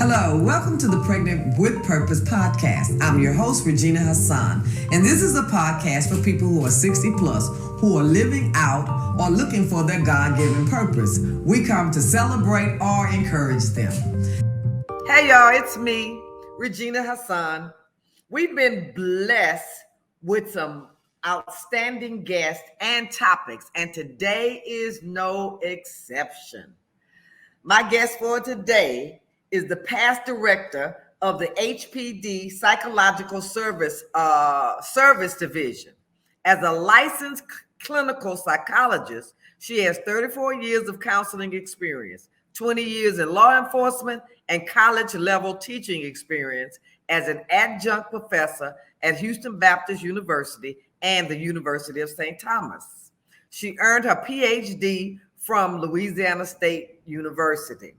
Hello, welcome to the Pregnant with Purpose podcast. I'm your host, Regina Hassan, and this is a podcast for people who are 60 plus, who are living out or looking for their God-given purpose. We come to celebrate or encourage them. Hey y'all, it's me, Regina Hassan. We've been blessed with some outstanding guests and topics, and today is no exception. My guest for today is the past director of the HPD Psychological Service Division. As a licensed clinical psychologist, she has 34 years of counseling experience, 20 years in law enforcement, and college-level teaching experience as an adjunct professor at Houston Baptist University and the University of St. Thomas. She earned her PhD from Louisiana State University.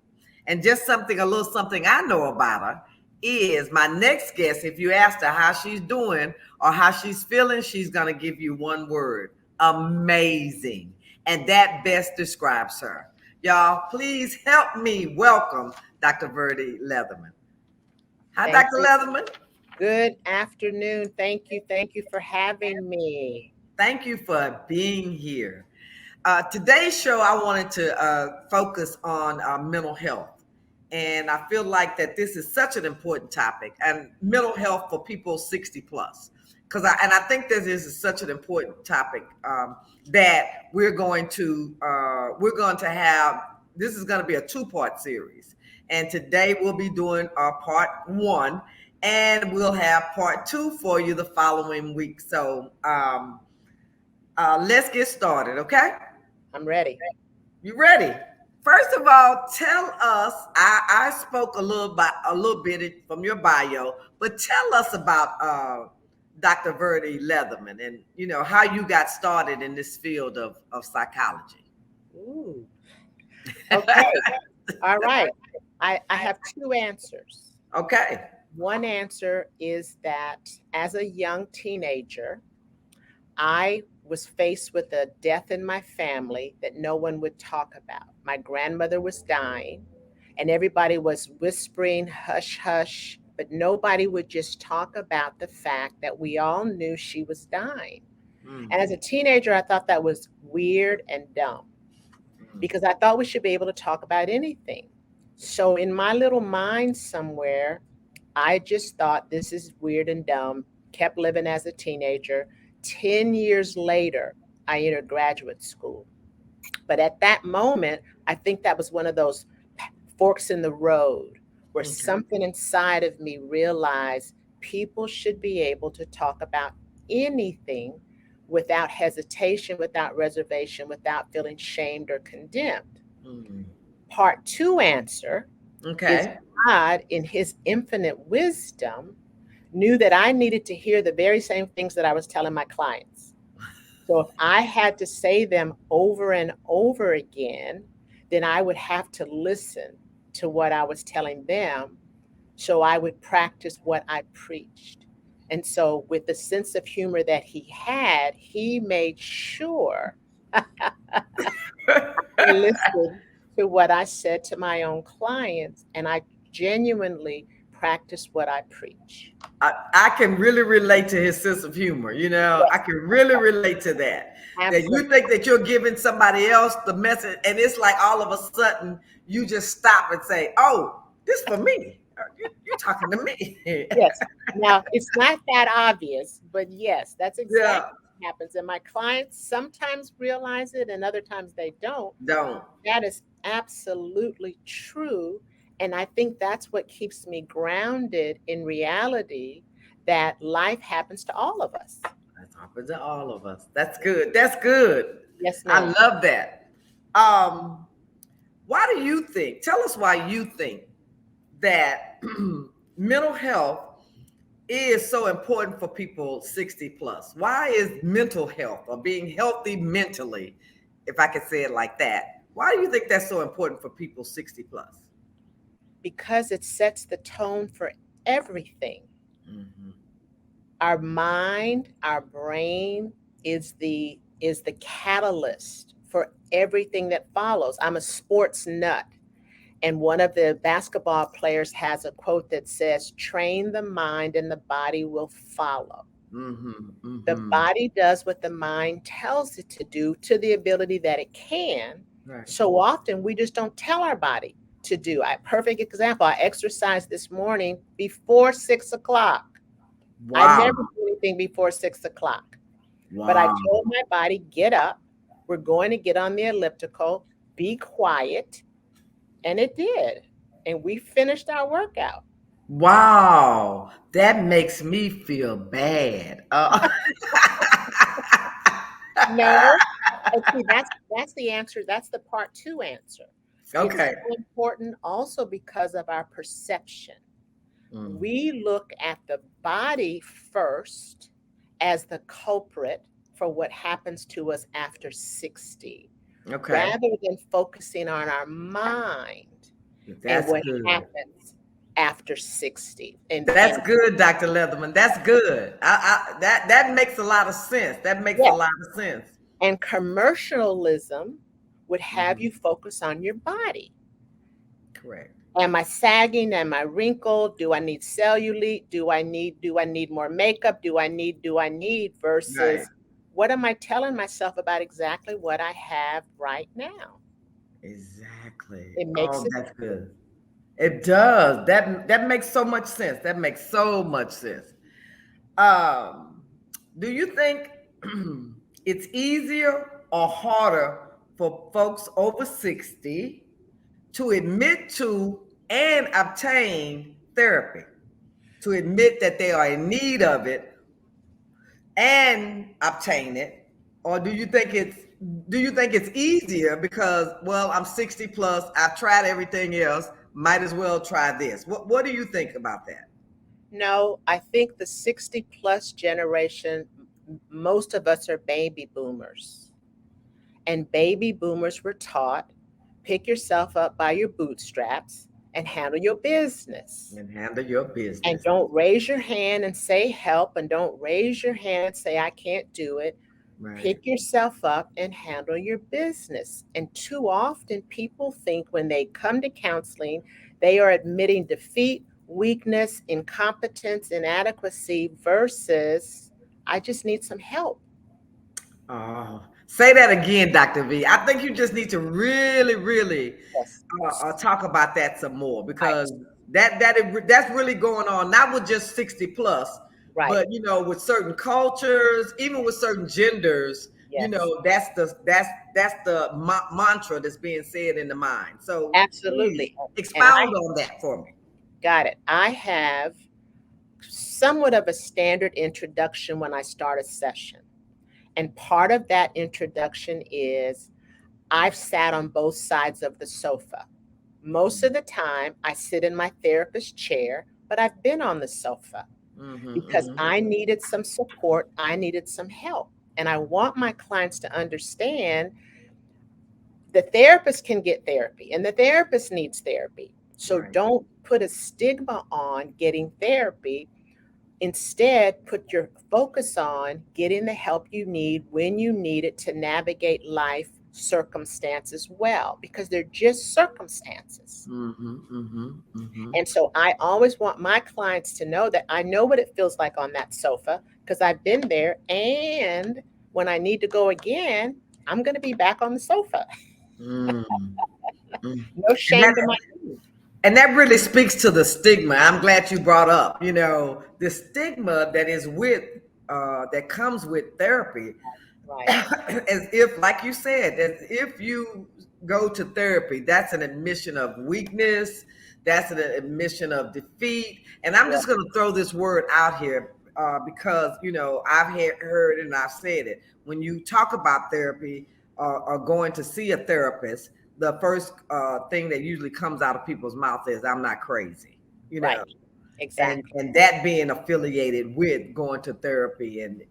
And just a little something I know about her is my next guest, if you asked her how she's doing or how she's feeling, she's going to give you one word: amazing. And that best describes her. Y'all, please help me welcome Dr. Verdi Letherman. Hi, Dr. Letherman. Good afternoon. Thank you. Thank you for having me. Thank you for being here. Today's show, I wanted to focus on mental health. And I feel like that this is such an important topic, and mental health for people 60 plus. I think this is such an important topic that we're going to have. This is going to be a two-part series. And today we'll be doing part one, and we'll have part two for you the following week. So let's get started, okay? I'm ready. You ready? First of all, tell us. I spoke a little bit from your bio, but tell us about Dr. Verdi Letherman and how you got started in this field of psychology. Ooh. Okay. All right. I have two answers. Okay. One answer is that as a young teenager, I was faced with a death in my family that no one would talk about. My grandmother was dying, and everybody was whispering, hush, hush, but nobody would just talk about the fact that we all knew she was dying. And as a teenager, I thought that was weird and dumb because I thought we should be able to talk about anything. So in my little mind somewhere, I just thought this is weird and dumb, kept living as a teenager. 10 years later, I entered graduate school. But at that moment, I think that was one of those forks in the road where something inside of me realized people should be able to talk about anything without hesitation, without reservation, without feeling shamed or condemned. Part two answer is God, in his infinite wisdom, knew that I needed to hear the very same things that I was telling my clients. So if I had to say them over and over again, then I would have to listen to what I was telling them. So I would practice what I preached. And so with the sense of humor that he had, he made sure I listened to what I said to my own clients, and I genuinely practice what I preach. I can really relate to his sense of humor. Yes. I can really relate to that. Absolutely. That you think that you're giving somebody else the message, and it's like all of a sudden you just stop and say, "Oh, this for me. You're talking to me." Yes. Now it's not that obvious, but yes, that's exactly what happens. And my clients sometimes realize it, and other times they don't. That is absolutely true. And I think that's what keeps me grounded in reality, that life happens to all of us. It happens to all of us. That's good. That's good. Yes, ma'am. I love that. Why do you think, tell us why you think that mental health is so important for people 60 plus? Why is mental health, or being healthy mentally, if I could say it like that, why do you think that's so important for people 60 plus? Because it sets the tone for everything. Our mind, our brain is the catalyst for everything that follows. I'm a sports nut. And one of the basketball players has a quote that says, train the mind and the body will follow. The body does what the mind tells it to do to the ability that it can. Right. So often we just don't tell our body to do. A perfect example, I exercised this morning before 6 o'clock. I Wow. never do anything before 6 o'clock. But I Wow. told my body, get up. We're going to get on the elliptical, be quiet. And it did. And we finished our workout. Wow. That makes me feel bad. No. And see, that's the answer. That's the part two answer. It's Okay. so important also because of our perception. We look at the body first as the culprit for what happens to us after 60, Okay. rather than focusing on our mind and That's what good. happens after 60. That's good, Dr. Leatherman. That's good. That makes a lot of sense. That makes a Yes. lot of sense. And commercialism would have you focus on your body. Correct. Am I sagging? Am I wrinkled? Do I need cellulite? Do I need more makeup? Do I need versus Right. what am I telling myself about exactly what I have right now? Exactly. It makes Oh, it that's good. It does. That makes so much sense. That makes so much sense. Um, do you think it's easier or harder for folks over 60 to admit to and obtain therapy? To admit that they are in need of it and obtain it? Or do you think it's easier because, well, I'm 60 plus, I've tried everything else, might as well try this? What do you think about that? No, I think the 60 plus generation, most of us are baby boomers. And baby boomers were taught pick yourself up by your bootstraps and handle your business. And handle your And business. don't raise your hand and say help, and don't raise your hand and say I can't do it. Right. Pick yourself up and handle your business. And too often people think when they come to counseling, they are admitting defeat, weakness, incompetence, inadequacy versus I just need some help. Say that again, Dr. V. I think you just need to really, really Yes. talk about that some more, Right. because that's really going on, not with just 60 plus, Right. but with certain cultures, even with certain genders. Yes. That's the mantra that's being said in the mind. So please Absolutely. And I expound on that for me. got it. I have somewhat of a standard introduction when I start a session. And part of that introduction is I've sat on both sides of the sofa. Most of the time, I sit in my therapist chair, but I've been on the sofa because I needed some support. I needed some help. And I want my clients to understand the therapist can get therapy and the therapist needs therapy. So Right. don't put a stigma on getting therapy. Instead, put your focus on getting the help you need when you need it to navigate life circumstances well, because they're just circumstances. And so I always want my clients to know that I know what it feels like on that sofa because I've been there. And when I need to go again, I'm going to be back on the sofa. Mm, mm. No And shame to my name. And that really speaks to the stigma. I'm glad you brought up, the stigma that is that comes with therapy. Right. As if, like you said, as if you go to therapy, that's an admission of weakness, that's an admission of defeat. And I'm Yeah. just going to throw this word out here because, I've heard it and I've said it. When you talk about therapy or going to see a therapist, the first thing that usually comes out of people's mouth is, I'm not crazy, Right. and Exactly. that being affiliated with going to therapy, and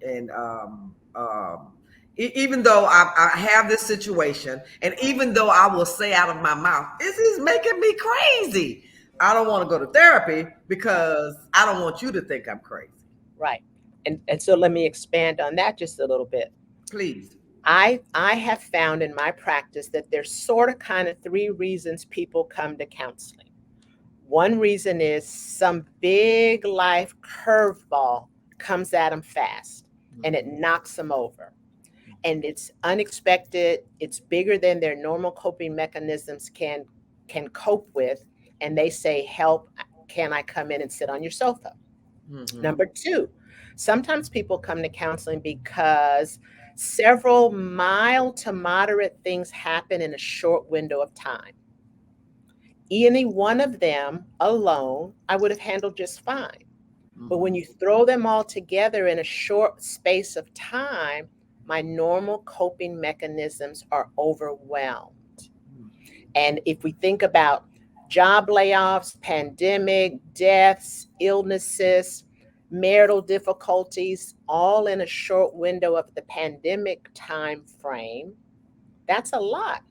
even though I have this situation, and even though I will say out of my mouth, this is making me crazy, I don't want to go to therapy because I don't want you to think I'm crazy. Right. And so let me expand on that just a little bit. Please. I have found in my practice that there's sort of kind of three reasons people come to counseling. One reason is some big life curveball comes at them fast and it knocks them over. And it's unexpected, it's bigger than their normal coping mechanisms can cope with, and they say, "Help, can I come in and sit on your sofa?" Number two, sometimes people come to counseling because several mild to moderate things happen in a short window of time. Any one of them alone, I would have handled just fine. But when you throw them all together in a short space of time, my normal coping mechanisms are overwhelmed. And if we think about job layoffs, pandemic, deaths, illnesses, marital difficulties, all in a short window of the pandemic time frame, that's a lot.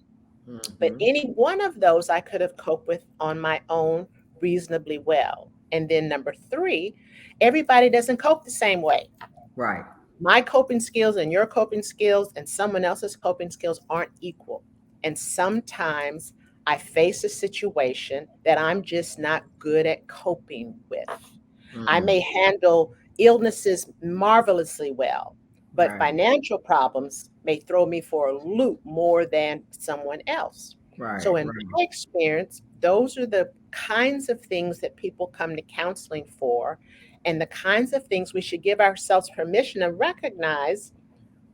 But any one of those I could have coped with on my own reasonably well. And then number three, everybody doesn't cope the same way. Right. My coping skills and your coping skills and someone else's coping skills aren't equal. And sometimes I face a situation that I'm just not good at coping with. I may handle illnesses marvelously well, but Right. financial problems may throw me for a loop more than someone else. Right. So, in Right. my experience, those are the kinds of things that people come to counseling for, and the kinds of things we should give ourselves permission to recognize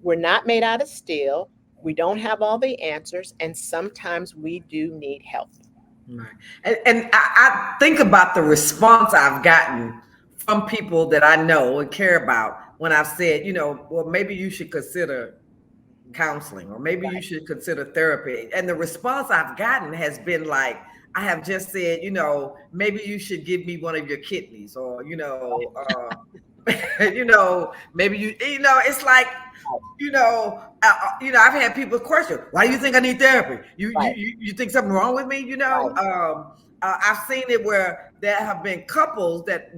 we're not made out of steel. We don't have all the answers, and sometimes we do need help. Right. And I think about the response I've gotten from people that I know and care about when I've said, well, maybe you should consider counseling or maybe you Right, should consider therapy. And the response I've gotten has been like, I have just said, maybe you should give me one of your kidneys or, maybe it's like, I've had people question, why do you think I need therapy? You you right, you, you think something wrong with me? right, I've seen it where there have been couples that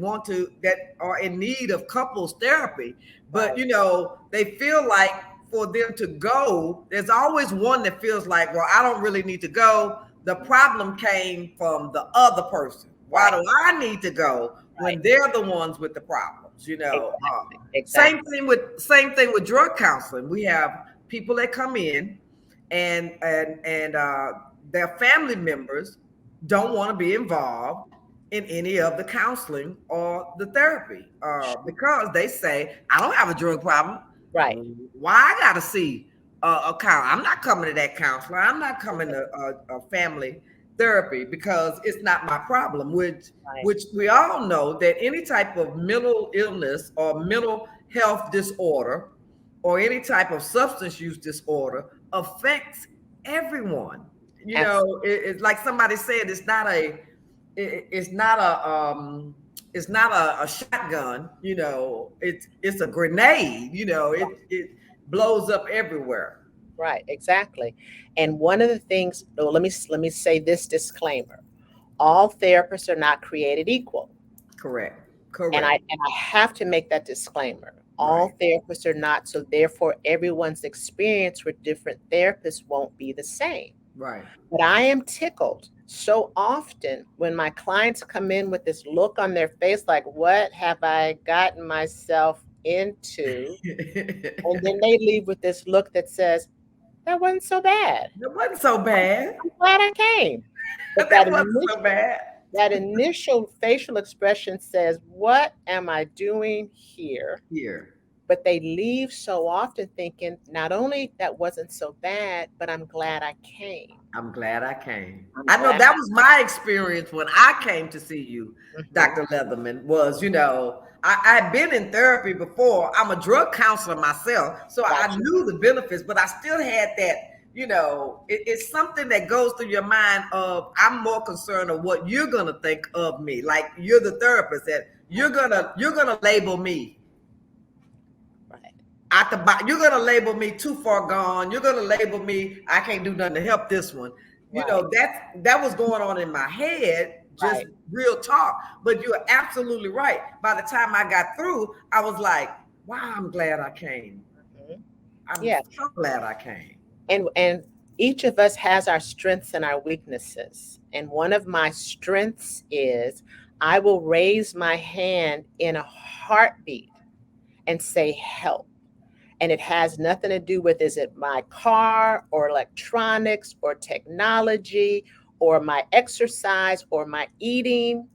are in need of couples therapy, but right, they feel like for them to go, there's always one that feels like, well, I don't really need to go. The problem came from the other person. Why right, do I need to go right. when they're the ones with the problems? Exactly, Same exactly. thing with same thing with drug counseling. We have people that come in and their family members don't want to be involved in any of the counseling or the therapy because they say, I don't have a drug problem. Right, Why I got to see a counselor? I'm not coming to that counselor. I'm not coming to a family therapy because it's not my problem. right, Which we all know that any type of mental illness or mental health disorder or any type of substance use disorder affects everyone. absolutely. It's like somebody said, it's not a shotgun. It's a grenade. It blows up everywhere. Right, exactly. And one of the things, oh, let me say this disclaimer. All therapists are not created equal. Correct. And Correct. I have to make that disclaimer. Right. All therapists are not, so therefore everyone's experience with different therapists won't be the same. Right. But I am tickled so often when my clients come in with this look on their face like, what have I gotten myself into? And then they leave with this look that says, that wasn't so bad. It wasn't so bad. I'm glad I came. But That wasn't so bad. that initial facial expression says, what am I doing here? Here. But they leave so often thinking, not only that wasn't so bad, but I'm glad I came. I'm glad I came. I'm I know glad. that was my experience when I came to see you, Mhm. Dr. Leatherman, was, I'd been in therapy before. I'm a drug counselor myself, so I Gotcha. knew the benefits, but I still had that, it's something that goes through your mind of, I'm more concerned of what you're going to think of me. Like you're the therapist that you're gonna label me Right. at the bottom. You're gonna label me too far gone. You're gonna label me, I can't do nothing to help this one. Right. That was going on in my head, just Right. real talk. But you're absolutely right. By the time I got through, I was like, wow, I'm glad I came. Mhm. I'm Yeah. so glad I came. And each of us has our strengths and our weaknesses. And one of my strengths is I will raise my hand in a heartbeat and say help. And it has nothing to do with, is it my car or electronics or technology or my exercise or my eating.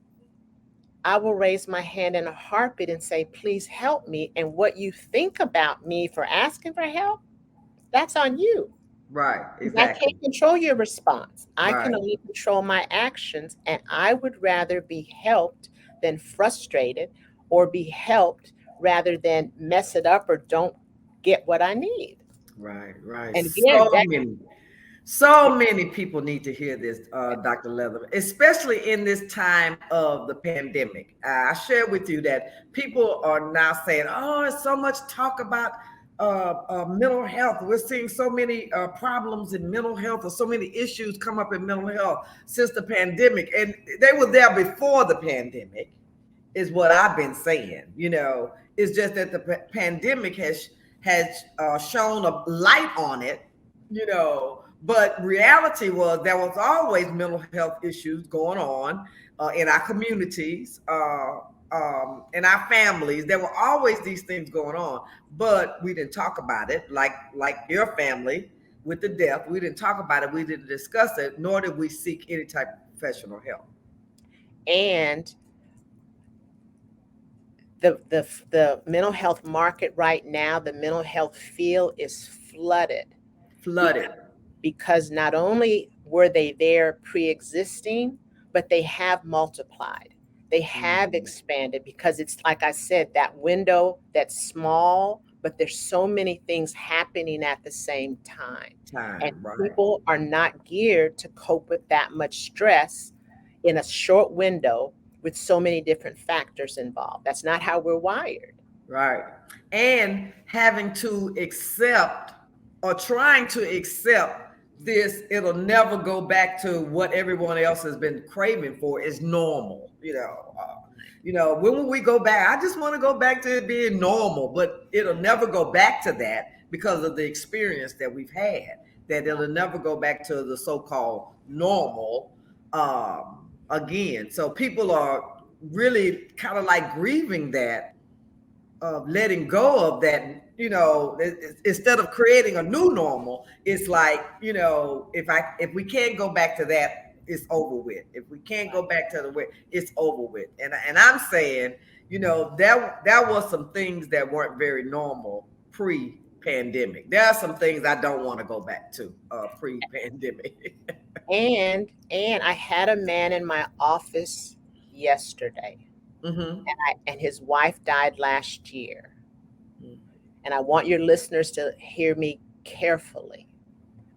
I will raise my hand in a heartbeat and say, please help me. And what you think about me for asking for help, that's on you. Right, I exactly. can't control your response. I can Right, only control my actions. And I would rather be helped than frustrated, or be helped rather than mess it up or don't get what I need. right, right. And again, that So many people need to hear this, Dr. Leatherman, especially in this time of the pandemic. I share with you that people are now saying, "Oh, there's so much talk about mental health. We're seeing so many problems in mental health, or so many issues come up in mental health since the pandemic." And they were there before the pandemic, is what I've been saying. It's just that the pandemic has shown a light on it. But reality was there was always mental health issues going on in our communities, in our families. There were always these things going on, but we didn't talk about it like your family with the death. We didn't talk about it. We didn't discuss it, nor did we seek any type of professional help. and the mental health market right now, the mental health field is flooded Flooded. because because not only were they there pre-existing, but they have multiplied. They have Mhm. expanded because it's like I said, that window that's small, but there's so many things happening at the same time. And Time, right? people are not geared to cope with that much stress in a short window with so many different factors involved. That's not how we're wired. Right. And having to accept, or trying to accept, this, it'll never go back to what everyone else has been craving for is normal. When will we go back? I just want to go back to it being normal, but it'll never go back to that because of the experience that we've had. That it'll never go back to the so-called normal again. So people are really kind of like grieving that, of letting go of that. Instead of creating a new normal, it's like, if we can't go back to that, it's over with. If we can't go back to the way, it's over with. And I'm saying, there was some things that weren't very normal pre-pandemic. There are some things I don't want to go back to pre-pandemic. And I had a man in my office yesterday, Mm-hmm. and his wife died last year. And I want your listeners to hear me carefully.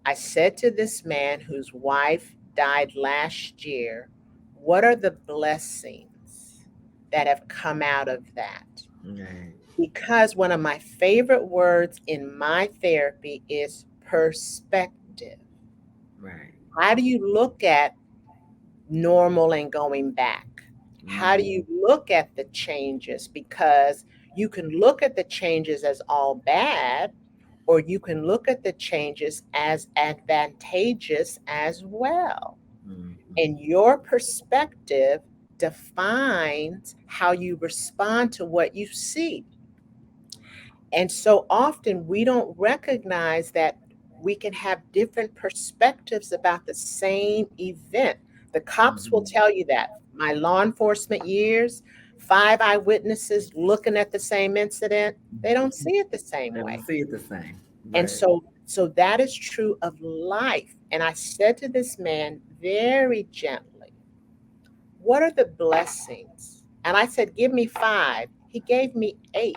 I said to this man whose wife died last year, what are the blessings that have come out of that? Right. Because one of my favorite words in my therapy is perspective. Right. How do you look at normal and going back? How do Mm. you look at the changes? Because you can look at the changes as all bad, or you can look at the changes as advantageous as well. Mm-hmm. And your perspective defines how you respond to what you see. And so often we don't recognize that we can have different perspectives about the same event. The cops will Mm-hmm. tell you that. My law enforcement years, 5 eyewitnesses looking at the same incident, they don't see it the same They don't way. see it the same. And Right. so that is true of life. And I said to this man very gently, what are the blessings? And I said, give me 5. He gave me 8.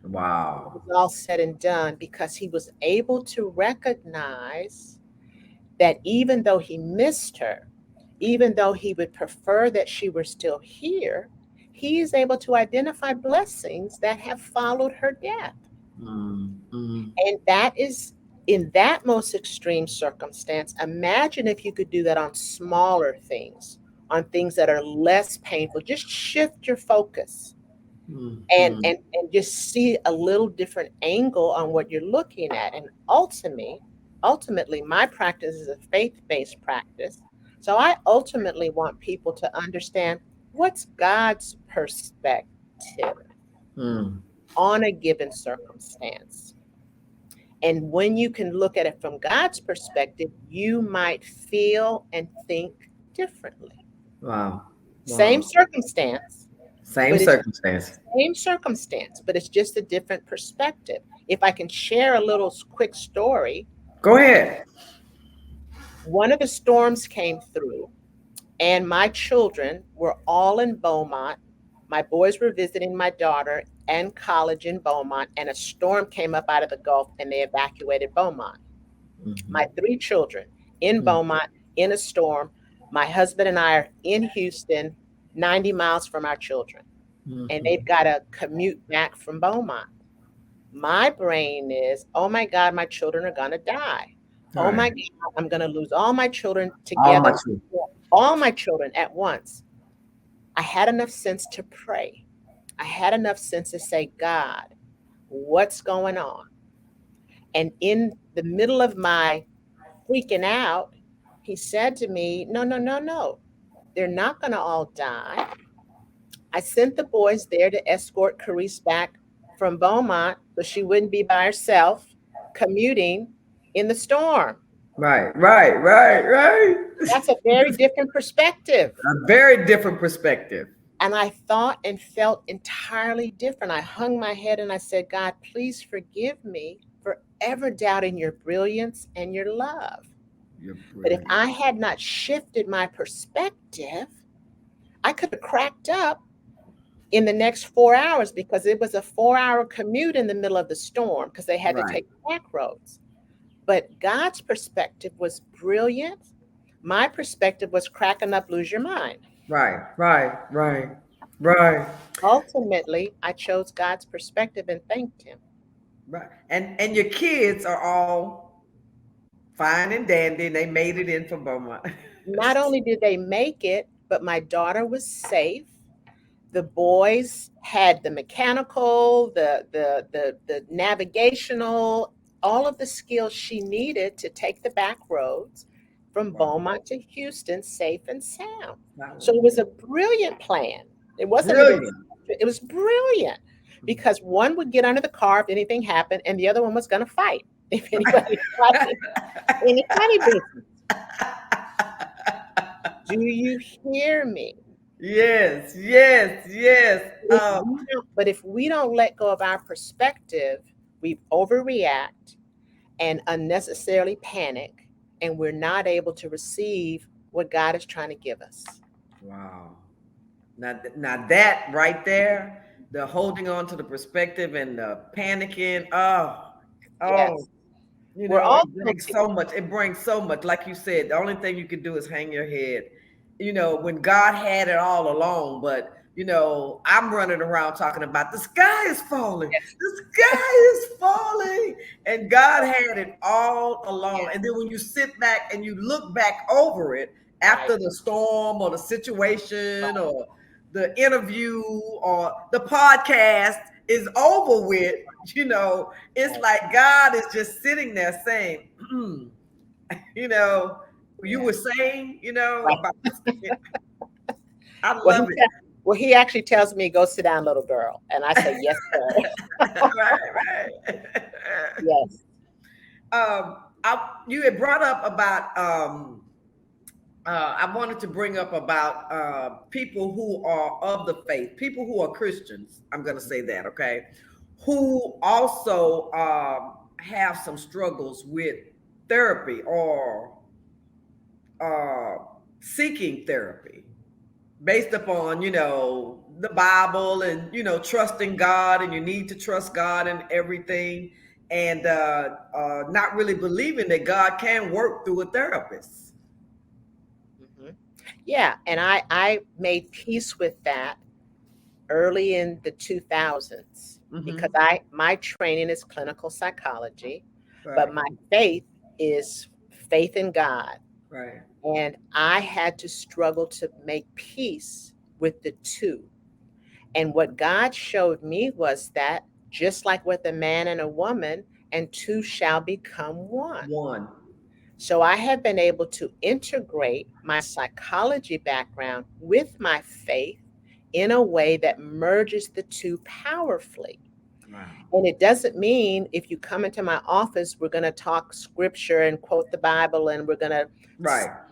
It Wow. was all said and done because he was able to recognize that even though he missed her, even though he would prefer that she were still here, he is able to identify blessings that have followed her death. Mm-hmm. And that is, in that most extreme circumstance, imagine if you could do that on smaller things, on things that are less painful. Just shift your focus. and just see a little different angle on what you're looking at. And ultimately, my practice is a faith-based practice. So I ultimately want people to understand what's God's perspective Mm. on a given circumstance. And when you can look at it from God's perspective, you might feel and think differently. Wow. Same Wow. circumstance, Same but it's circumstance. same circumstance, but it's just a different perspective. If I can share a little quick story, Go ahead. one of the storms came through, and my children were all in Beaumont. My boys were visiting my daughter and college in Beaumont, and a storm came up out of the Gulf and they evacuated Beaumont. My Mm-hmm. three children in Beaumont in a storm. My husband and I are in Houston, 90 miles from our children, and Mm-hmm. they've got to commute back from Beaumont. My brain is, oh my God, my children are going to die. Oh Right. my God, I'm going to lose all my children All together, my truth. all my children at once. I had enough sense to pray. I had enough sense to say, God, what's going on? And in the middle of my freaking out, he said to me, no, no, no, no. They're not going to all die. I sent the boys there to escort Carice back from Beaumont so she wouldn't be by herself commuting in the storm. Right. Right. Right. Right. That's a very different perspective. A very different perspective. And I thought and felt entirely different. I hung my head and I said, God, please forgive me for ever doubting your brilliance and your love. You're But if brilliant. I had not shifted my perspective, I could have cracked up in the next 4 hours because it was a 4 hour commute in the middle of the storm because they had to Right. take back roads. But God's perspective was brilliant. My perspective was cracking up, lose your mind. Right. Right. Right. Right. Ultimately, I chose God's perspective and thanked Him. Right. And your kids are all fine and dandy, and they made it in from Beaumont. Not only did they make it, but my daughter was safe. The boys had the mechanical, the navigational, all of the skills she needed to take the back roads from Wow. Beaumont to Houston safe and sound. So Wow. it was a brilliant plan. It wasn't even, Brilliant. it was brilliant because one would get under the car if anything happened, and the other one was going to fight if anybody tried any funny business. Do you hear me? Yes, yes, yes. But if we don't let go of our perspective, we overreact and unnecessarily panic, and we're not able to receive what God is trying to give us. Wow. Now that right there, the holding on to the perspective and the panicking. Oh, oh, Yes, we're all it brings guilty. so much. It brings so much. Like you said, the only thing you can do is hang your head. When God had it all along, but I'm running around talking about the sky is falling, Yes, the sky is falling, and God had it all along. yes, And then when you sit back and you look back over it right, after the storm or the situation right, or the interview or the podcast is over with, it's right. like God is just sitting there saying, you know, you Yeah, were saying, right. about I Well, love it. he actually tells me, "Go sit down, little girl," and I say, "Yes, sir." Right, right. Yes, You had brought up about I wanted to bring up about people who are of the faith, people who are Christians. I'm going to say that, okay, who also have some struggles with therapy or uh, seeking therapy based upon the Bible and trusting God, and you need to trust God in everything, and not really believing that God can work through a therapist. hmm yeah, and I made peace with that early in the 2000s because Mm-hmm. my training is clinical psychology, but Right, my faith is faith in God. right. And I had to struggle to make peace with the two. And what God showed me was that just like with a man and a woman, and two shall become one. One. So I have been able to integrate my psychology background with my faith in a way that merges the two powerfully. Wow. And it doesn't mean if you come into my office, we're going to talk scripture and quote the Bible, and Right.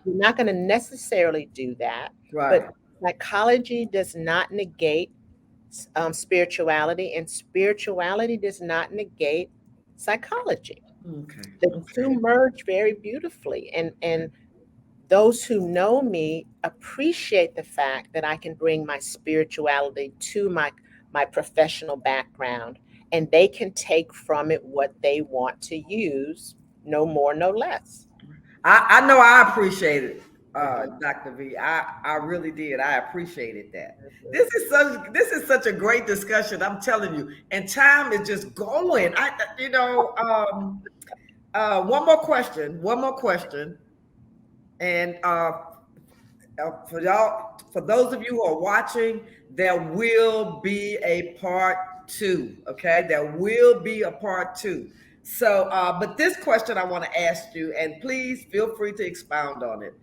we're not going to necessarily do that. Right. But psychology does not negate spirituality, and spirituality does not negate psychology. Okay. The two Okay. merge very beautifully. And those who know me appreciate the fact that I can bring my spirituality to my professional background, and they can take from it what they want to use, no more, no less. I know I appreciate it, Mhm. Dr. V. I really did. I appreciated that. This is such a great discussion. I'm telling you, and time is just going. One more question. One more question, and for y'all, for those of you who are watching, there will be a part two. Okay, there will be a part two. So, but this question I want to ask you, and please feel free to expound on it.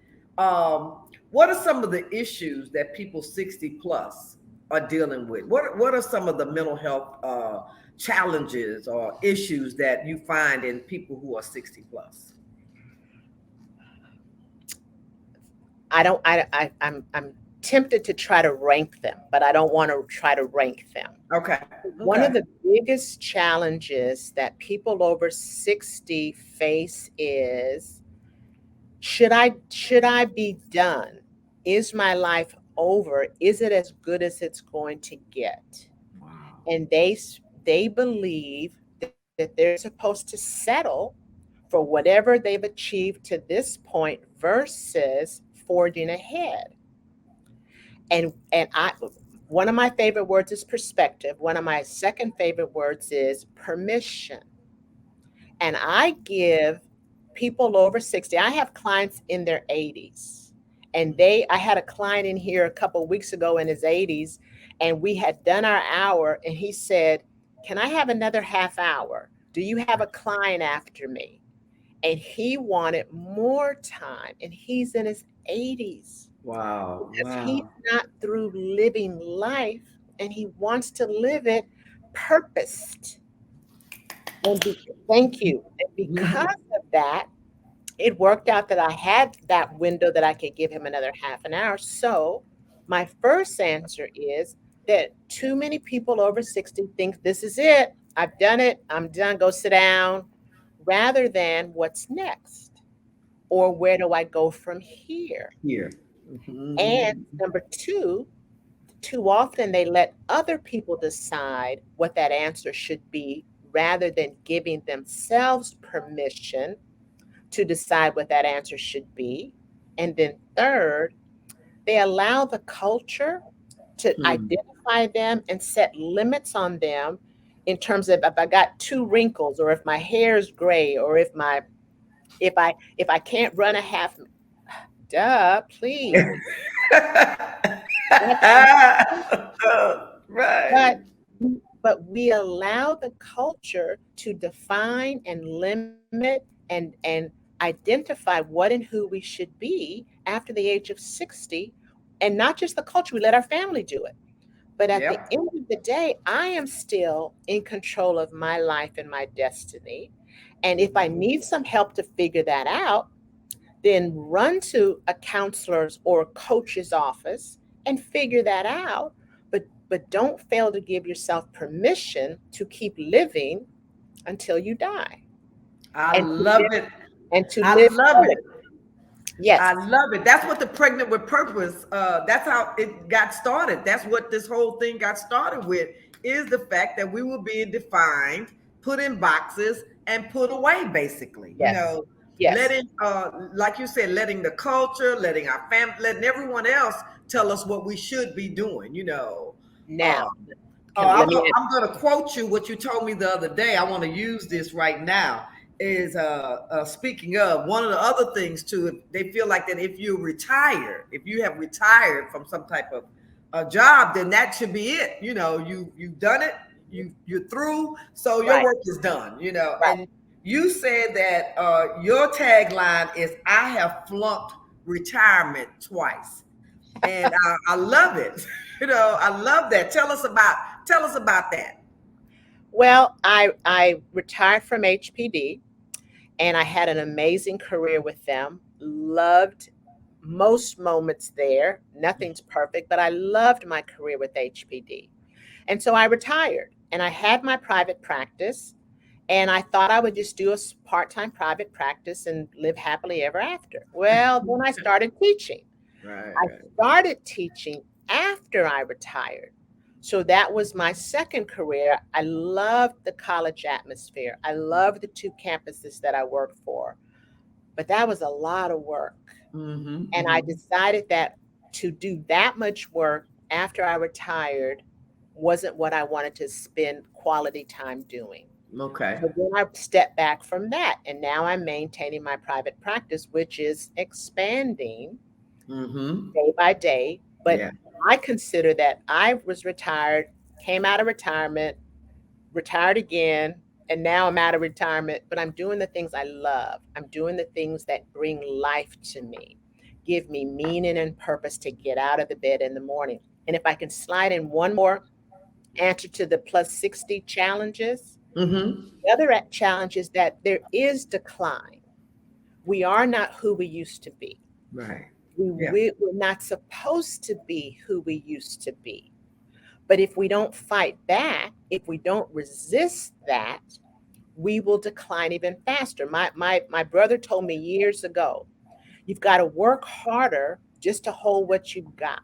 What are some of the issues that people 60 plus are dealing with? What are some of the mental health challenges or issues that you find in people who are 60 plus? I don't I'm tempted to try to rank them, but I don't want to try to rank them. Okay. One Okay. of the biggest challenges that people over 60 face is, should I be done? Is my life over? Is it as good as it's going to get? Wow. And they believe that they're supposed to settle for whatever they've achieved to this point versus forging ahead. And one of my favorite words is perspective. One of my second favorite words is permission. And I give people over 60, I have clients in their 80s. And I had a client in here a couple of weeks ago in his 80s, and we had done our hour, and he said, "Can I have another half hour? Do you have a client after me?" And he wanted more time, and he's in his 80s Wow. because he's Wow. not through living life, and he wants to live it purposed. And thank you. And because of that, it worked out that I had that window that I could give him another half an hour. So my first answer is that too many people over 60 think this is it. I've done it. I'm done. Go sit down. Rather than what's next, or where do I go from here? Here. And Mhm. number two, too often they let other people decide what that answer should be rather than giving themselves permission to decide what that answer should be. And then third, they allow the culture to Hmm. identify them and set limits on them in terms of if I got two wrinkles, or if my hair is gray, or if I can't run a half. Duh, please. That's Right. but but we allow the culture to define and limit and identify what and who we should be after the age of 60. And not just the culture, we let our family do it. But at the Yep. end of the day, I am still in control of my life and my destiny. And if I need some help to figure that out, then run to a counselor's or a coach's office and figure that out. But don't fail to give yourself permission to keep living until you die, I and to love live it. and to I live love fully. it. I Yes, love it. That's what the Pregnant with Purpose, that's how it got started. That's what this whole thing got started with, is the fact that we were being defined, put in boxes, and put away, basically. yes, yes. Letting, like you said, letting the culture, letting our family, letting everyone else tell us what we should be doing. Uh, Now, I'm, let me I'm going to quote you what you told me the other day. I want to use this right now. Is speaking of one of the other things too, they feel like that if you have retired from some type of a job, then that should be it. You've done it. You're through. So your Right, work is done. right. And you said that your tagline is "I have flunked retirement twice," and I love it. I love that. Tell us about that. Well, I retired from HPD and I had an amazing career with them. Loved most moments there. Nothing's perfect, but I loved my career with HPD. And so I retired and I had my private practice. And I thought I would just do a part time private practice and live happily ever after. Well, then I started teaching. Right, I right. started teaching after I retired. So that was my second career. I loved the college atmosphere. I loved the two campuses that I worked for, but that was a lot of work. Mm-hmm, And I mm-hmm. decided that to do that much work after I retired wasn't what I wanted to spend quality time doing. Okay. So then I stepped back from that. And now I'm maintaining my private practice, which is expanding Mm-hmm. day by day. But Yeah. I consider that I was retired, came out of retirement, retired again, and now I'm out of retirement, but I'm doing the things I love. I'm doing the things that bring life to me, give me meaning and purpose to get out of the bed in the morning. And if I can slide in one more answer to the plus 60 challenges, Mm-hmm. the other challenge is that there is decline. We are not who we used to be. Right. Yeah. We're not supposed to be who we used to be. But if we don't fight back, if we don't resist that, we will decline even faster. My brother told me years ago, you've got to work harder just to hold what you've got.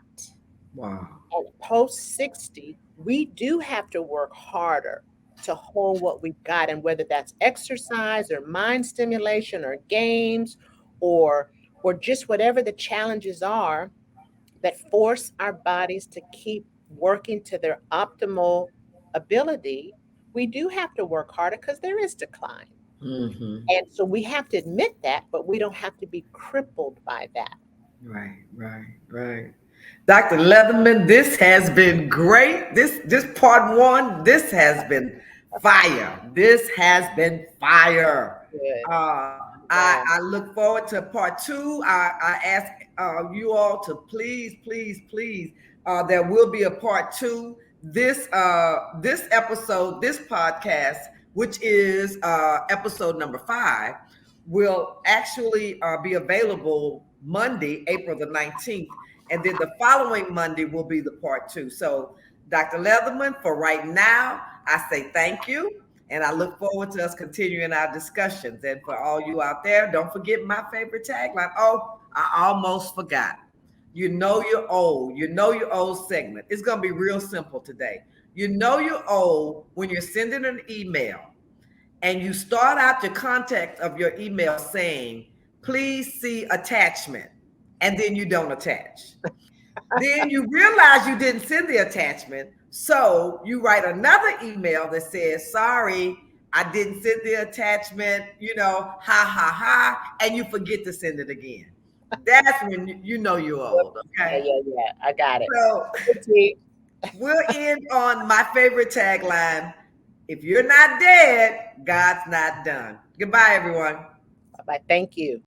Wow. And post 60, we do have to work harder to hold what we've got. And whether that's exercise or mind stimulation or games or just whatever the challenges are that force our bodies to keep working to their optimal ability, we do have to work harder because there is decline. Mm-hmm. And so we have to admit that, but we don't have to be crippled by that. Right, right, right. Dr. Leatherman, this has been great. This part one, this has been fire. This has been fire. Good. Uh, I, Glad. I look forward to part two. I ask you all to please, please, please. There will be a part two. This episode, this podcast, which is episode number 5, will actually be available Monday, April the 19th. And then the following Monday will be the part 2. So, Dr. Leatherman, for right now, I say thank you. And I look forward to us continuing our discussions. And for all you out there, don't forget my favorite tagline. Oh, I almost forgot. You know you're old. You know you're old segment. It's going to be real simple today. You know you're old when you're sending an email and you start out your context of your email saying, please see attachment, and then you don't attach. Then you realize you didn't send the attachment. So you write another email that says, sorry, I didn't send the attachment, ha, ha, ha, and you forget to send it again. That's when you know you're old, Yeah, okay? yeah, yeah. I got it. So See? we'll end on my favorite tagline. If you're not dead, God's not done. Goodbye, everyone. Bye. Thank you.